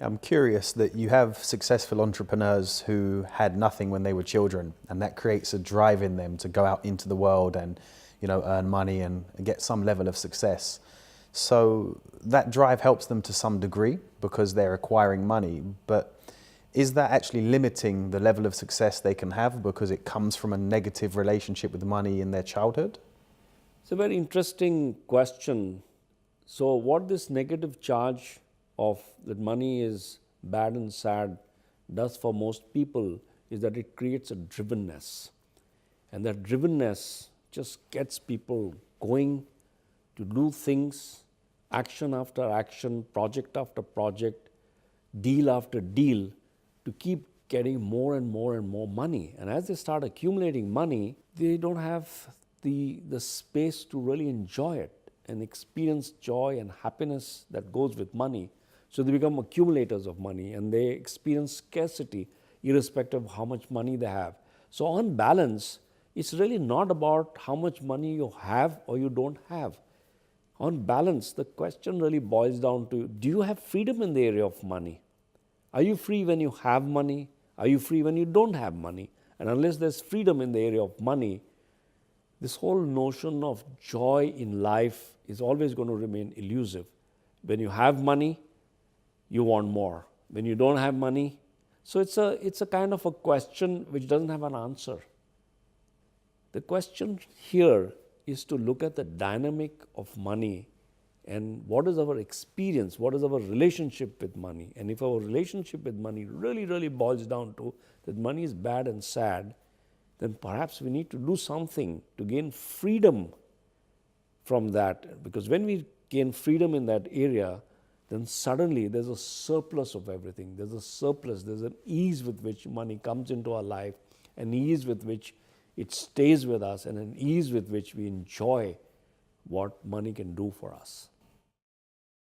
I'm curious that you have successful entrepreneurs who had nothing when they were children, and that creates a drive in them to go out into the world and, earn money and get some level of success. So that drive helps them to some degree because they're acquiring money, but is that actually limiting the level of success they can have because it comes from a negative relationship with money in their childhood? It's a very interesting question. So what this negative charge of that money is bad and sad does for most people is that it creates a drivenness. And that drivenness just gets people going to do things, action after action, project after project, deal after deal, to keep getting more and more and more money. And as they start accumulating money, they don't have the space to really enjoy it and experience joy and happiness that goes with money. So they become accumulators of money and they experience scarcity irrespective of how much money they have. So on balance, it's really not about how much money you have or you don't have. On balance, the question really boils down to, do you have freedom in the area of money? Are you free when you have money? Are you free when you don't have money? And unless there's freedom in the area of money, this whole notion of joy in life is always going to remain elusive. When you have money, you want more. When you don't have money, so it's a kind of a question which doesn't have an answer. The question here is to look at the dynamic of money and what is our experience, what is our relationship with money. And if our relationship with money really, really boils down to that money is bad and sad, then perhaps we need to do something to gain freedom from that. Because when we gain freedom in that area, then suddenly there's a surplus of everything. There's a surplus, there's an ease with which money comes into our life, an ease with which it stays with us, and an ease with which we enjoy what money can do for us.